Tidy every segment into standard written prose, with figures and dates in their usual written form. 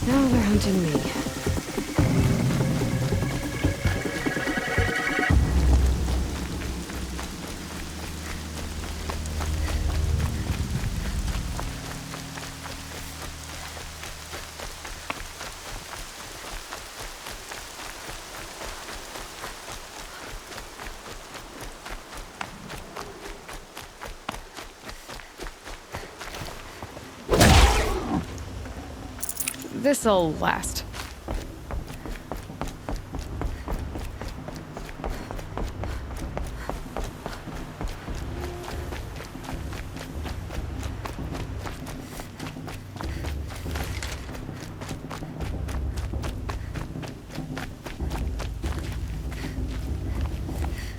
Now they're hunting me. This'll last.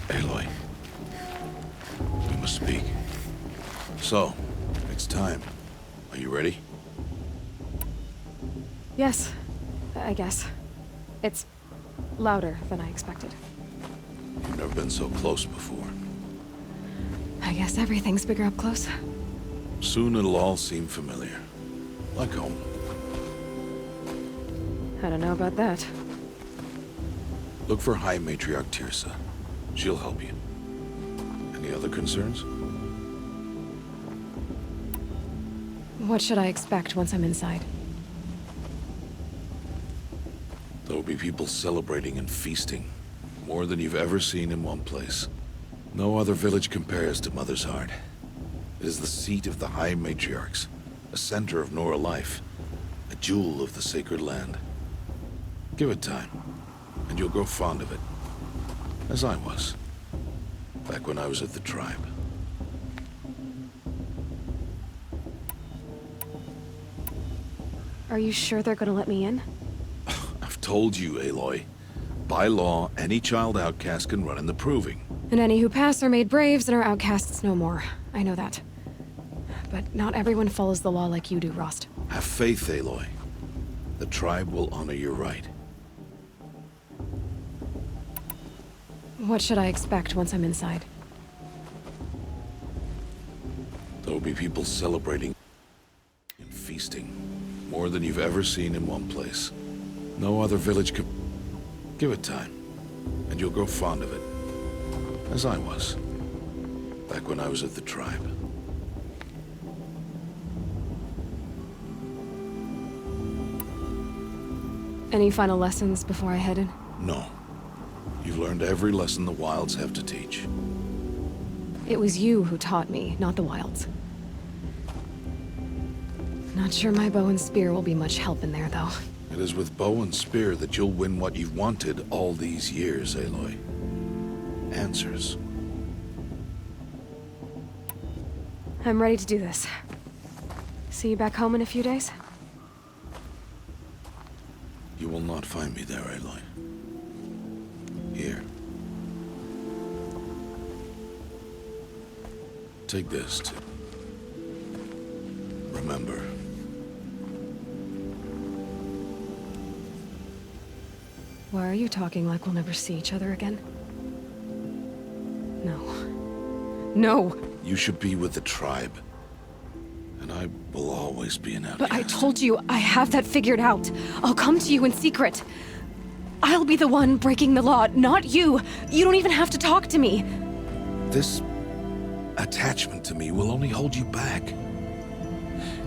Aloy, we must speak. So, it's time. Are you ready? Yes, I guess. It's louder than I expected. You've never been so close before. I guess everything's bigger up close. Soon it'll all seem familiar. Like home. I don't know about that. Look for High Matriarch Tirsa. She'll help you. Any other concerns? What should I expect once I'm inside? There will be people celebrating and feasting. More than you've ever seen in one place. No other village compares to Mother's Heart. It is the seat of the High Matriarchs, a center of Nora life, a jewel of the sacred land. Give it time, and you'll grow fond of it. As I was, back when I was at the tribe. Are you sure they're gonna let me in? I've told you, Aloy. By law, any child outcast can run in the proving. And any who pass are made braves and are outcasts no more. I know that. But not everyone follows the law like you do, Rost. Have faith, Aloy. The tribe will honor your right. What should I expect once I'm inside? There will be people celebrating and feasting. More than you've ever seen in one place. No other village could... Give it time, and you'll grow fond of it. As I was, back when I was at the tribe. Any final lessons before I head in? No. You've learned every lesson the Wilds have to teach. It was you who taught me, not the Wilds. Not sure my bow and spear will be much help in there, though. It is with bow and spear that you'll win what you've wanted all these years, Aloy. Answers. I'm ready to do this. See you back home in a few days? You will not find me there, Aloy. Here. Take this to... remember. Why are you talking like we'll never see each other again? No. No! You should be with the tribe. And I will always be an outcast. But I told you, I have that figured out. I'll come to you in secret. I'll be the one breaking the law, not you. You don't even have to talk to me. This attachment to me will only hold you back.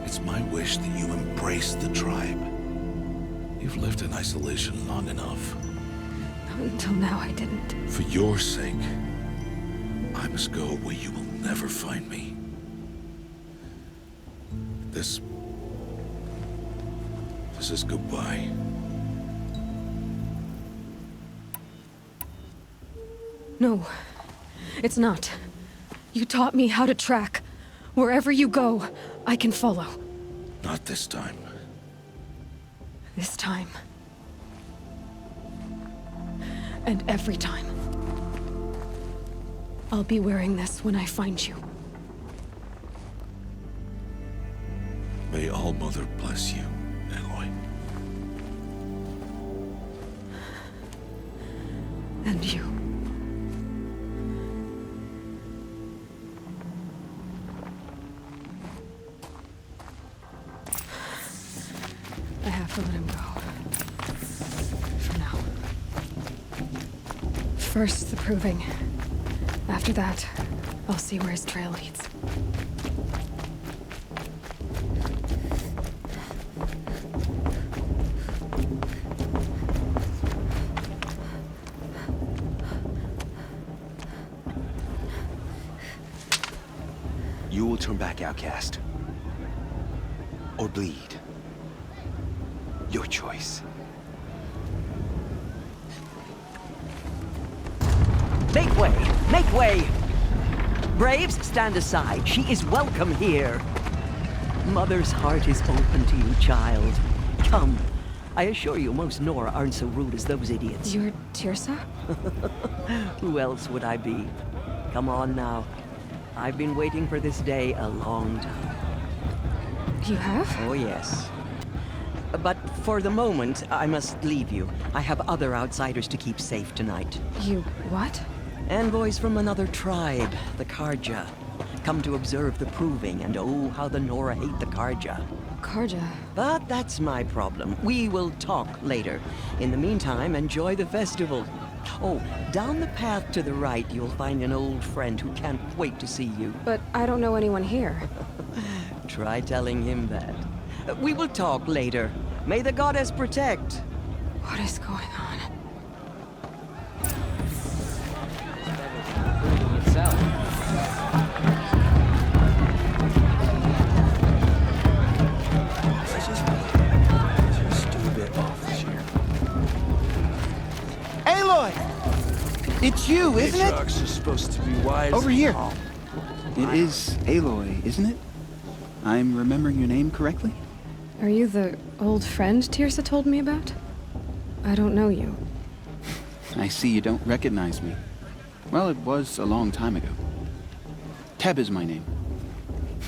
It's my wish that you embrace the tribe. You've lived in isolation long enough. Until now, I didn't. For your sake, I must go where you will never find me. This is goodbye. No, it's not. You taught me how to track. Wherever you go, I can follow. Not this time. This time. And every time. I'll be wearing this when I find you. May All-Mother bless you, Aloy. And you. I have to let him go. For now. First, the proving. After that, I'll see where his trail leads. You will turn back, outcast. Or bleed. Your choice. Make way! Make way! Braves, stand aside. She is welcome here. Mother's heart is open to you, child. Come. I assure you, most Nora aren't so rude as those idiots. You're Tirsa? Who else would I be? Come on now. I've been waiting for this day a long time. You have? Oh, yes. But for the moment, I must leave you. I have other outsiders to keep safe tonight. You what? Envoys from another tribe, the Karja. Come to observe the proving, and oh, how the Nora hate the Karja. Karja. But that's my problem. We will talk later. In the meantime, enjoy the festival. Oh, down the path to the right, you'll find an old friend who can't wait to see you. But I don't know anyone here. Try telling him that. We will talk later. May the goddess protect. What is going on? Aloy! It's you, isn't it? Matriarchs are supposed to be wise. Over here. Calm. It is Aloy, isn't it? I'm remembering your name correctly? Are you the old friend Tirsa told me about? I don't know you. I see you don't recognize me. Well, it was a long time ago. Teb is my name.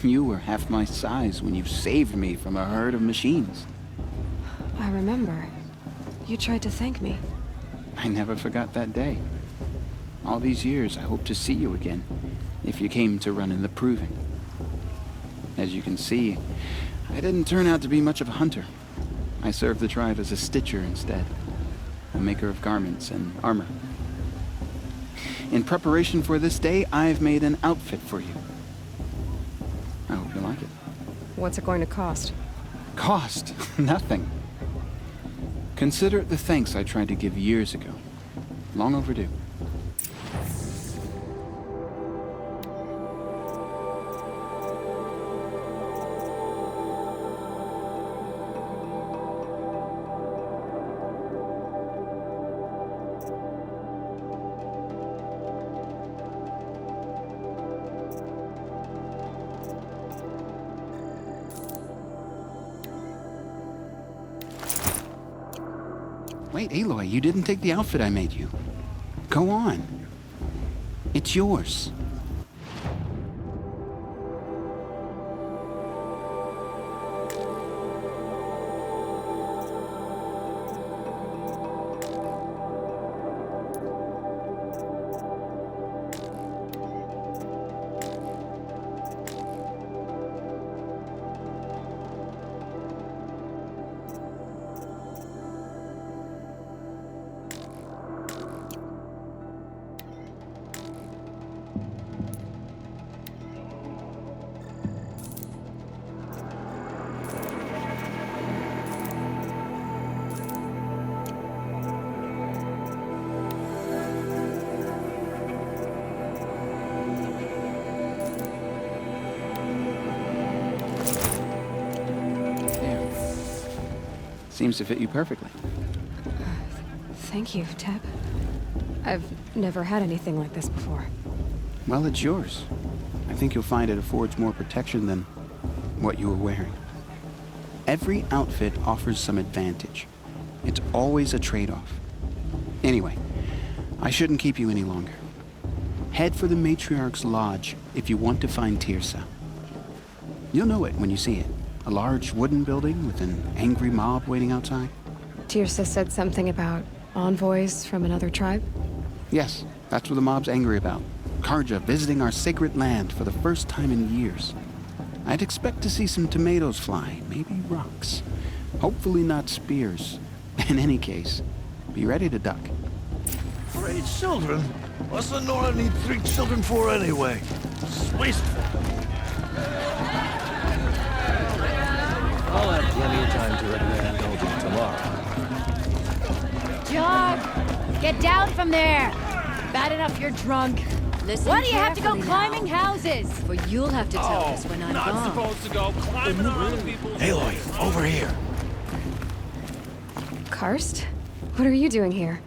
You were half my size when you saved me from a herd of machines. I remember. You tried to thank me. I never forgot that day. All these years, I hope to see you again, if you came to run in the proving. As you can see, I didn't turn out to be much of a hunter. I served the tribe as a stitcher instead, a maker of garments and armor. In preparation for this day, I've made an outfit for you. I hope you like it. What's it going to cost? Cost? Nothing. Consider it the thanks I tried to give years ago. Long overdue. Wait, Aloy, you didn't take the outfit I made you. Go on. It's yours. Seems to fit you perfectly. Thank you, Teb. I've never had anything like this before. Well, it's yours. I think you'll find it affords more protection than what you were wearing. Every outfit offers some advantage. It's always a trade-off. Anyway, I shouldn't keep you any longer. Head for the Matriarch's Lodge if you want to find Tirsa. You'll know it when you see it. A large wooden building with an angry mob waiting outside. Tirsa said something about envoys from another tribe? Yes, that's what the mob's angry about. Karja visiting our sacred land for the first time in years. I'd expect to see some tomatoes fly, maybe rocks. Hopefully not spears. In any case, be ready to duck. 3 children? What's the Nora need 3 children for anyway? It's wasteful. I'll have plenty of time to recommend indulging tomorrow. John, get down from there. Bad enough you're drunk. Listen Why do you have to go carefully climbing now, houses? For you'll have to tell us when I'm gone. Supposed to go climbing around people. Aloy, over here. Karst? What are you doing here?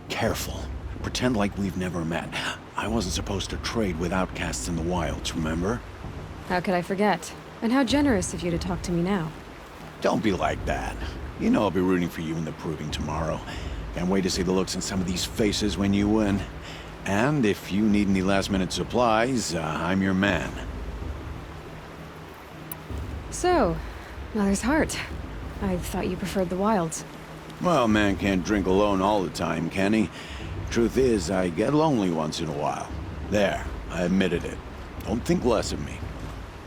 Careful. Pretend like we've never met. I wasn't supposed to trade with outcasts in the wilds, remember? How could I forget? And how generous of you to talk to me now. Don't be like that. You know I'll be rooting for you in the proving tomorrow. Can't wait to see the looks in some of these faces when you win. And if you need any last-minute supplies, I'm your man. So, Mother's Heart. I thought you preferred the wilds. Well, man can't drink alone all the time, can he? Truth is, I get lonely once in a while. There, I admitted it. Don't think less of me.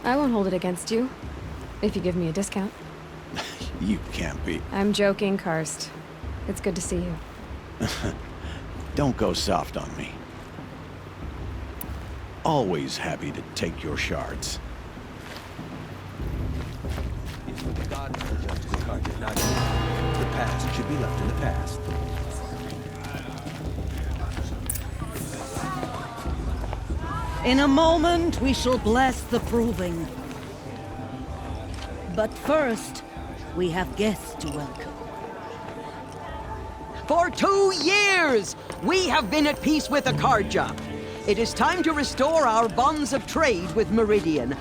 I won't hold it against you. If you give me a discount. You can't be. I'm joking, Karst. It's good to see you. Don't go soft on me. Always happy to take your shards. If what God judges the card did not do, the past should be left in the past. In a moment, we shall bless the proving. But first, we have guests to welcome. For 2 years, we have been at peace with Akarja. It is time to restore our bonds of trade with Meridian.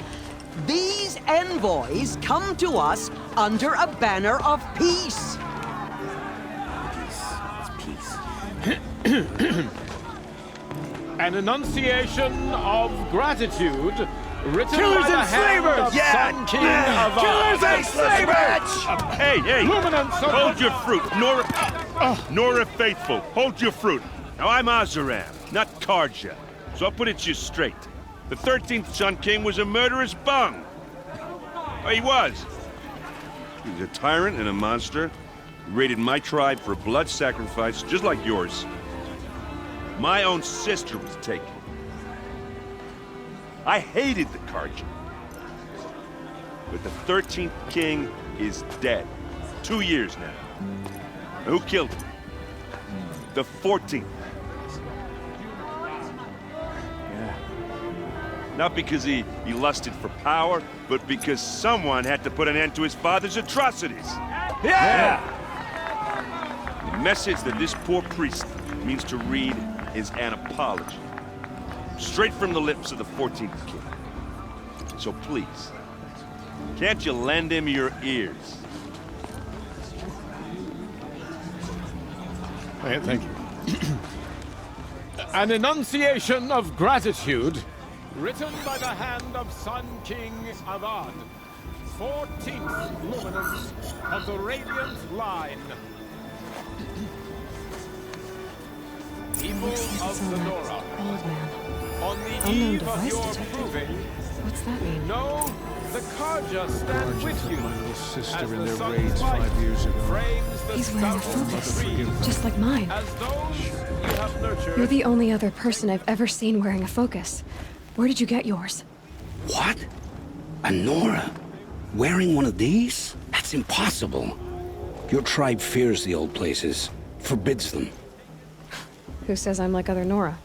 These envoys come to us under a banner of peace. An enunciation of gratitude written Killers by the and hand slavers! of Yeah! Sun King of Killers and slavers! Hey, hey! Luminance of Hold your fruit, Nora Faithful. Hold your fruit. Now I'm Azaram, not Karja, so I'll put it to you straight. The 13th Sun King was a murderous bung. Oh, he was. He was a tyrant and a monster. He raided my tribe for a blood sacrifice, just like yours. My own sister was taken. I hated the Karja. But the 13th king is dead. 2 years now. Who killed him? The 14th. Yeah. Not because he lusted for power, but because someone had to put an end to his father's atrocities. Yeah! The message that this poor priest means to read is an apology. Straight from the lips of the 14th king. So please, can't you lend him your ears? Thank you. An enunciation of gratitude written by the hand of Sun King Avad, 14th luminance of the Radiant Line. People of the Nora, Old man. on the Unknown eve of device your detected. proving, What's that mean? know the Karja stand with you. My little sister as in the their sun's raids light 5 years ago. frames the He's wearing a stout oak focus, trees just like mine. as those you have nurtured. You're the only other person I've ever seen wearing a focus. Where did you get yours? What? A Nora? Wearing one of these? That's impossible. Your tribe fears the old places, forbids them. Who says I'm like other Nora?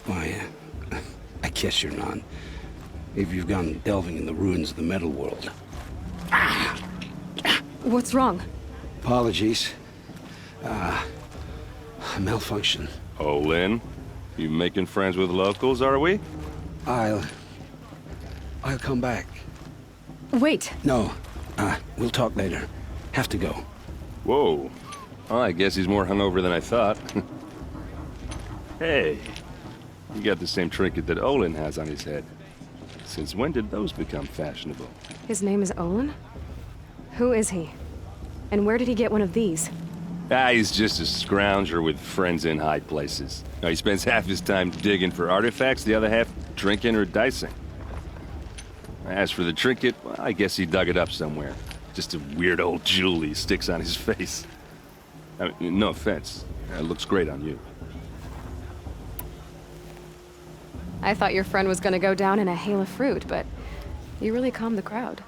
Why, I guess you're not. If you've gone delving in the ruins of the metal world. What's wrong? Apologies. A malfunction. Oh, Lynn, you making friends with locals, are we? I'll come back. Wait. No, we'll talk later. Have to go. Whoa. Well, I guess he's more hungover than I thought. Hey, you got the same trinket that Olin has on his head. Since when did those become fashionable? His name is Olin? Who is he? And where did he get one of these? He's just a scrounger with friends in high places. He spends half his time digging for artifacts, the other half drinking or dicing. As for the trinket, well, I guess he dug it up somewhere. Just a weird old jewel he sticks on his face. I mean, no offense. It looks great on you. I thought your friend was gonna go down in a hail of fruit, but you really calmed the crowd.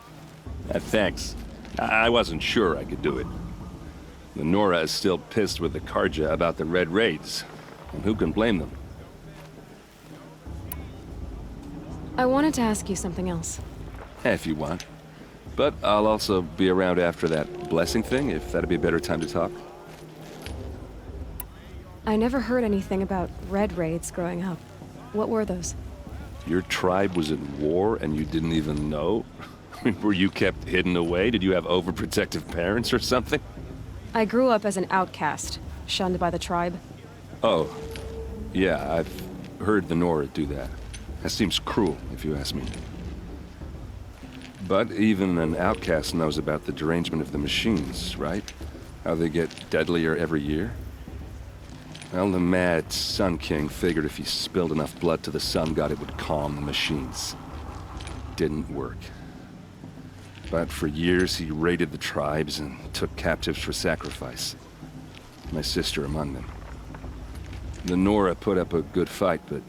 Thanks. I wasn't sure I could do it. The Nora is still pissed with the Karja about the Red Raids, and who can blame them? I wanted to ask you something else. If you want. But I'll also be around after that blessing thing, if that'd be a better time to talk. I never heard anything about Red Raids growing up. What were those? Your tribe was at war and you didn't even know? Were you kept hidden away? Did you have overprotective parents or something? I grew up as an outcast, shunned by the tribe. Oh, yeah, I've heard the Nora do that. That seems cruel, if you ask me. But even an outcast knows about the derangement of the machines, right? How they get deadlier every year? Well, the mad Sun King figured if he spilled enough blood to the Sun God, it would calm the machines. Didn't work. But for years, he raided the tribes and took captives for sacrifice. My sister among them. The Nora put up a good fight, but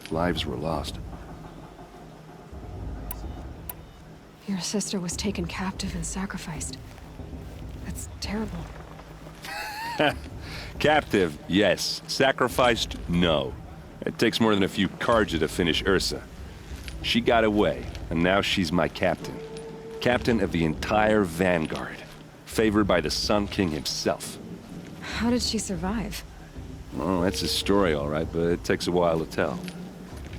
lives were lost. Your sister was taken captive and sacrificed. That's terrible. Captive, yes. Sacrificed, no. It takes more than a few Karja to finish Ursa. She got away, and now she's my captain. Captain of the entire Vanguard. Favored by the Sun King himself. How did she survive? Oh, that's a story, all right, but it takes a while to tell.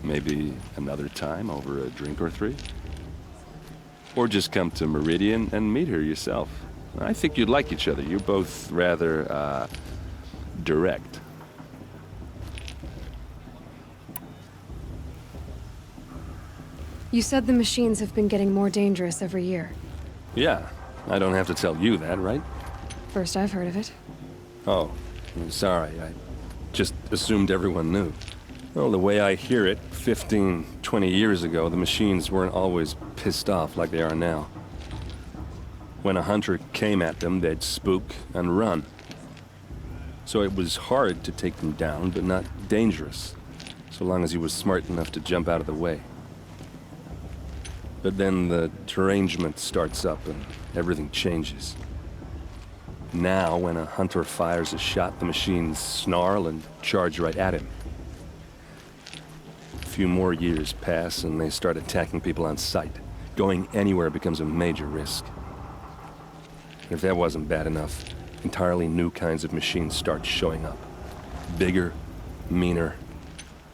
Maybe another time over a drink or three? Or just come to Meridian and meet her yourself. I think you'd like each other. You're both rather, direct. You said the machines have been getting more dangerous every year. Yeah, I don't have to tell you that, right? First I've heard of it. Oh, I'm sorry. I just assumed everyone knew. Well, the way I hear it, 15, 20 years ago, the machines weren't always pissed off like they are now. When a hunter came at them, they'd spook and run. So it was hard to take them down, but not dangerous, so long as he was smart enough to jump out of the way. But then the derangement starts up and everything changes. Now, when a hunter fires a shot, the machines snarl and charge right at him. A few more years pass and they start attacking people on sight. Going anywhere becomes a major risk. If that wasn't bad enough, entirely new kinds of machines start showing up. Bigger, meaner,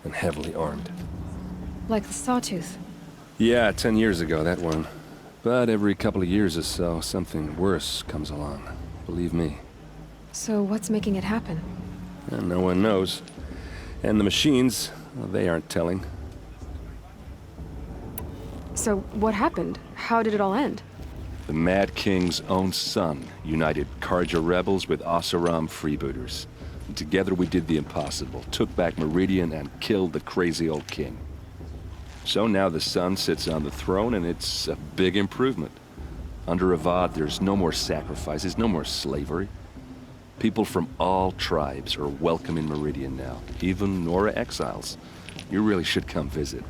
and heavily armed. Like the Sawtooth. Yeah, 10 years ago, that one. But every couple of years or so, something worse comes along. Believe me. So what's making it happen? And no one knows. And the machines, well, they aren't telling. So what happened? How did it all end? The Mad King's own son united Karja rebels with Oseram freebooters. And together we did the impossible, took back Meridian and killed the crazy old king. So now the son sits on the throne and it's a big improvement. Under Avad, there's no more sacrifices, no more slavery. People from all tribes are welcome in Meridian now, even Nora exiles. You really should come visit.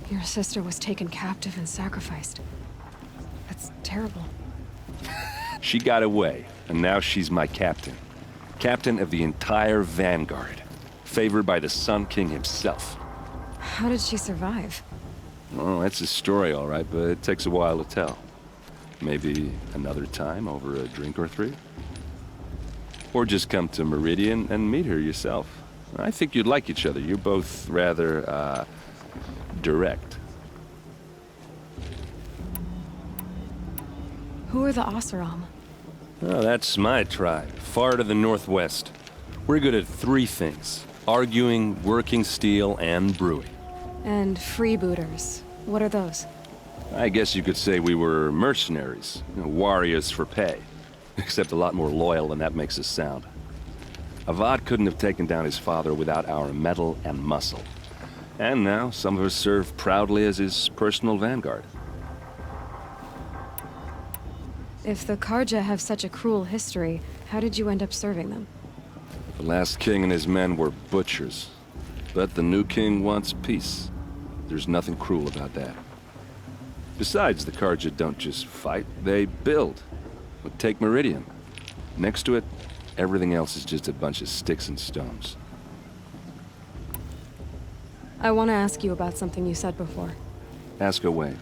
Your sister was taken captive and sacrificed. That's terrible. She got away, and now she's my captain. Captain of the entire Vanguard. Favored by the Sun King himself. How did she survive? Oh, that's a story, all right, but it takes a while to tell. Maybe another time over a drink or three? Or just come to Meridian and meet her yourself. I think you'd like each other. You're both rather, direct. Who are the Oseram? Oh, that's my tribe, far to the northwest. We're good at three things. Arguing, working steel, and brewing. And freebooters. What are those? I guess you could say we were mercenaries. Warriors for pay. Except a lot more loyal than that makes us sound. Avad couldn't have taken down his father without our metal and muscle. And now, some of us serve proudly as his personal vanguard. If the Karja have such a cruel history, how did you end up serving them? The last king and his men were butchers. But the new king wants peace. There's nothing cruel about that. Besides, the Karja don't just fight, they build. But take Meridian. Next to it, everything else is just a bunch of sticks and stones. I want to ask you about something you said before. Ask away.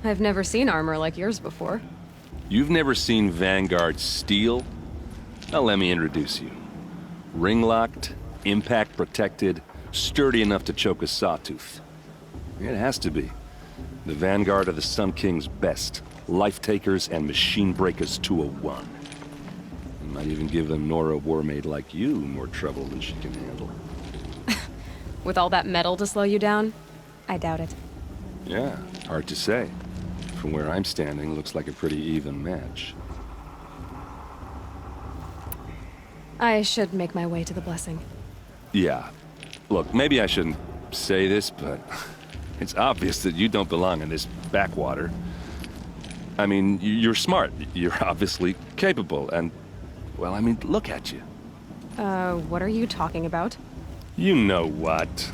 I've never seen armor like yours before. You've never seen Vanguard steel? Now let me introduce you. Ring-locked, impact-protected, sturdy enough to choke a sawtooth. It has to be. The Vanguard are the Sun King's best. Life-takers and machine breakers 201. You might even give a Nora warmaid like you more trouble than she can handle. With all that metal to slow you down? I doubt it. Yeah, hard to say. From where I'm standing, looks like a pretty even match. I should make my way to the blessing. Yeah. Look, maybe I shouldn't say this, but it's obvious that you don't belong in this backwater. I mean, you're smart. You're obviously capable, and, well, I mean, look at you. What are you talking about? You know what.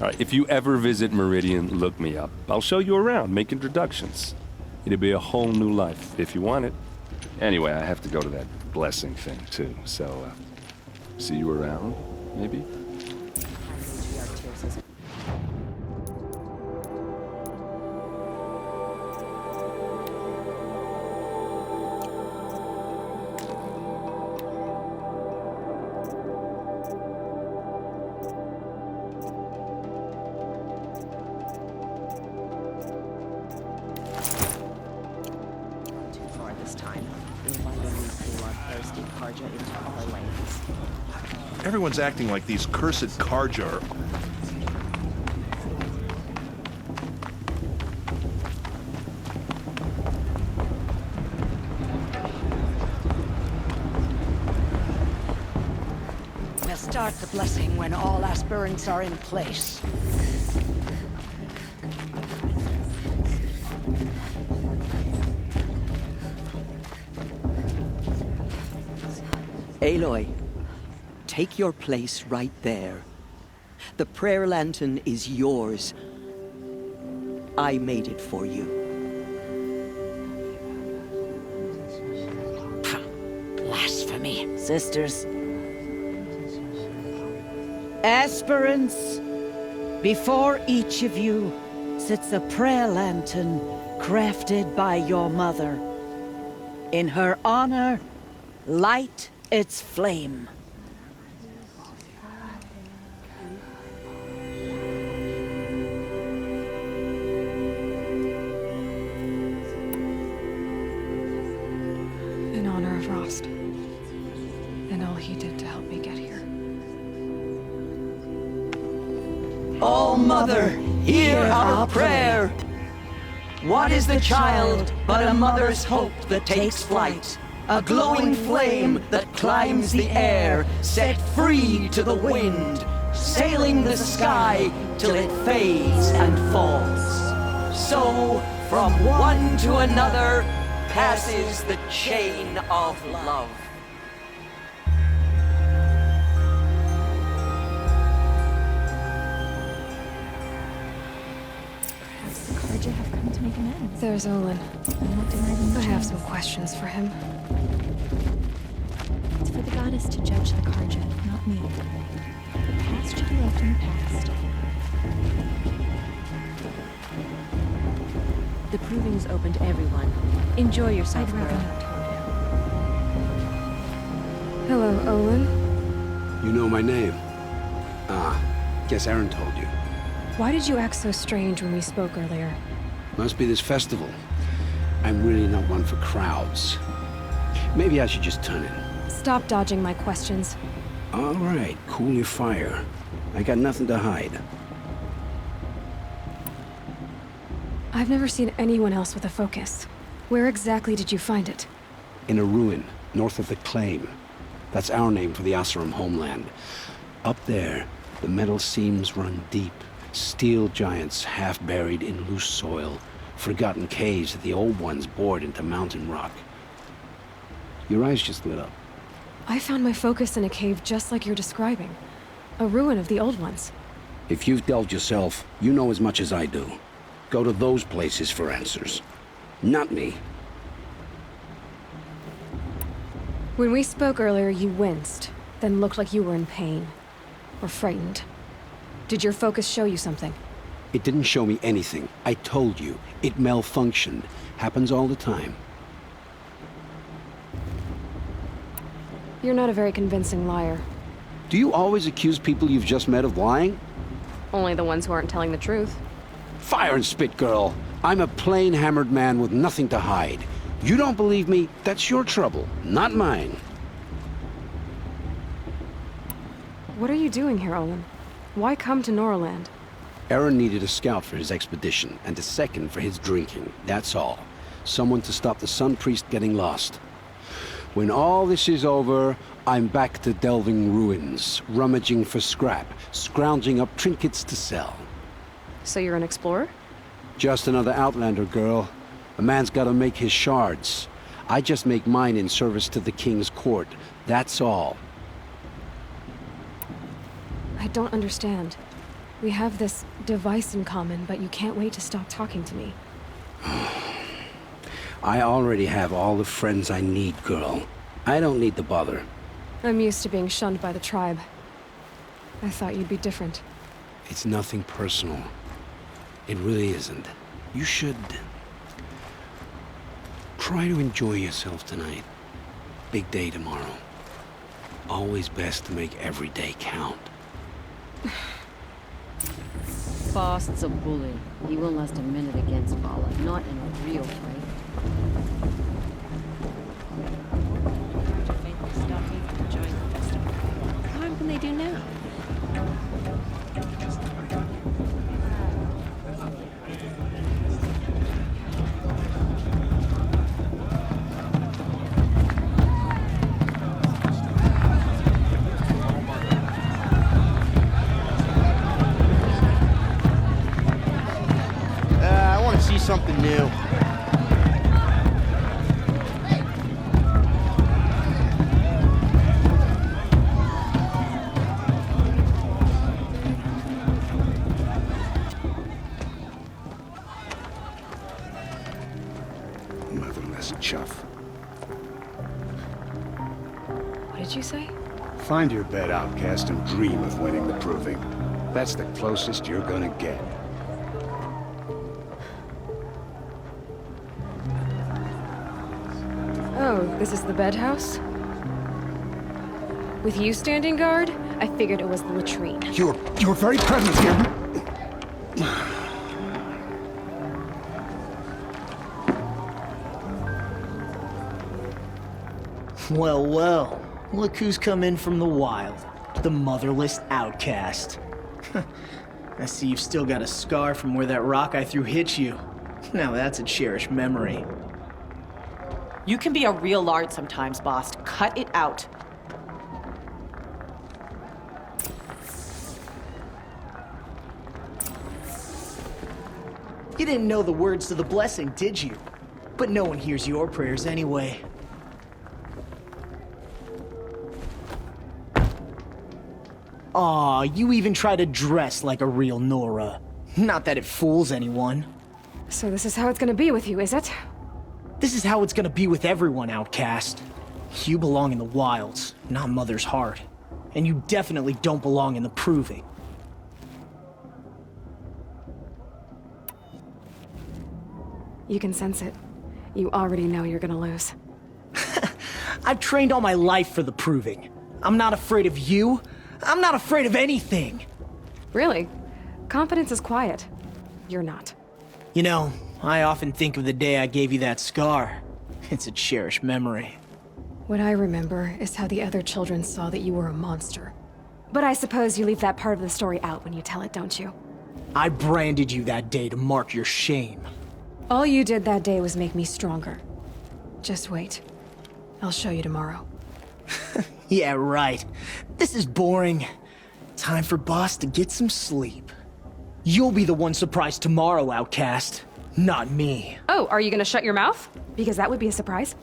All right, if you ever visit Meridian, look me up. I'll show you around, make introductions. It'll be a whole new life, if you want it. Anyway, I have to go to that blessing thing, too, so, see you around, maybe? Everyone's acting like these cursed Karja are... We'll start the blessing when all aspirants are in place. Aloy, take your place right there. The prayer lantern is yours. I made it for you. Blasphemy. Sisters. Aspirants, before each of you sits a prayer lantern crafted by your mother. In her honor, light its flame. In honor of Rost. And all he did to help me get here. Oh, Mother, hear our prayer. What is the child but a mother's hope that takes flight? A glowing flame that climbs the air, set free to the wind, sailing the sky till it fades and falls. So, from one to another, passes the chain of love. Perhaps the Karja have come to make amends. There's Olin. And what did Meridian I have choose? some questions for him. It's for the goddess to judge the Karja, not me. The past should be left in the past. The proving's open to everyone. Enjoy yourself, I'd rather girl. not talk. Hello, Olin. You know my name? Ah, guess Aaron told you. Why did you act so strange when we spoke earlier? Must be this festival. I'm really not one for crowds. Maybe I should just turn in. Stop dodging my questions. All right, cool your fire. I got nothing to hide. I've never seen anyone else with a focus. Where exactly did you find it? In a ruin, north of the Claim. That's our name for the Asuram homeland. Up there, the metal seams run deep. Steel giants half buried in loose soil. Forgotten caves that the old ones bored into mountain rock. Your eyes just lit up. I found my focus in a cave just like you're describing. A ruin of the old ones. If you've delved yourself, you know as much as I do. Go to those places for answers. Not me. When we spoke earlier, you winced, then looked like you were in pain. Or frightened. Did your focus show you something? It didn't show me anything. I told you. It malfunctioned. Happens all the time. You're not a very convincing liar. Do you always accuse people you've just met of lying? Only the ones who aren't telling the truth. Fire and spit, girl. I'm a plain hammered man with nothing to hide. You don't believe me? That's your trouble, not mine. What are you doing here, Olin? Why come to Noraland? Aaron needed a scout for his expedition, and a second for his drinking. That's all. Someone to stop the Sun Priest getting lost. When all this is over, I'm back to delving ruins, rummaging for scrap, scrounging up trinkets to sell. So you're an explorer? Just another Outlander, girl. A man's gotta make his shards. I just make mine in service to the King's court. That's all. I don't understand. We have this device in common, but you can't wait to stop talking to me. I already have all the friends I need, girl. I don't need the bother. I'm used to being shunned by the tribe. I thought you'd be different. It's nothing personal. It really isn't. You should... try to enjoy yourself tonight. Big day tomorrow. Always best to make every day count. Bast's a bully. He won't last a minute against Vala, not in a real fight. What harm can they do now? I want to see something new. Motherless chuff. What did you say? Find your bed, outcast, and dream of winning the proving. That's the closest you're gonna get. Oh, this is the bed house? With you standing guard, I figured it was the latrine. Your very presence here... Well, well. Look who's come in from the wild. The motherless outcast. I see you've still got a scar from where that rock I threw hit you. Now that's a cherished memory. You can be a real lard sometimes, boss. Cut it out. You didn't know the words to the blessing, did you? But no one hears your prayers anyway. Aw, you even try to dress like a real Nora. Not that it fools anyone. So this is how it's gonna be with you, is it? This is how it's gonna be with everyone, outcast. You belong in the wilds, not Mother's Heart. And you definitely don't belong in the Proving. You can sense it. You already know you're gonna lose. I've trained all my life for the Proving. I'm not afraid of you. I'm not afraid of anything. Really? Confidence is quiet. You're not. You know, I often think of the day I gave you that scar. It's a cherished memory. What I remember is how the other children saw that you were a monster. But I suppose you leave that part of the story out when you tell it, don't you? I branded you that day to mark your shame. All you did that day was make me stronger. Just wait. I'll show you tomorrow. Yeah, right. This is boring. Time for Boss to get some sleep. You'll be the one surprised tomorrow, outcast. Not me. Oh, are you gonna shut your mouth? Because that would be a surprise.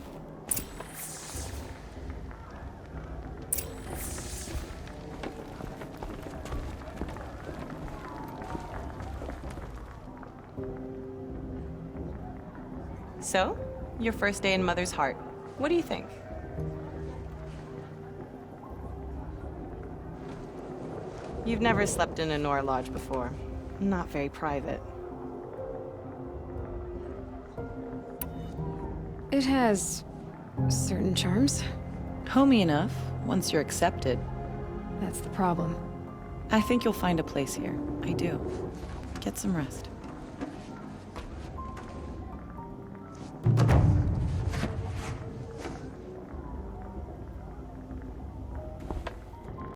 So, your first day in Mother's Heart. What do you think? You've never slept in a Nora lodge before. Not very private. It has certain charms. Homey enough, once you're accepted. That's the problem. I think you'll find a place here. I do. Get some rest.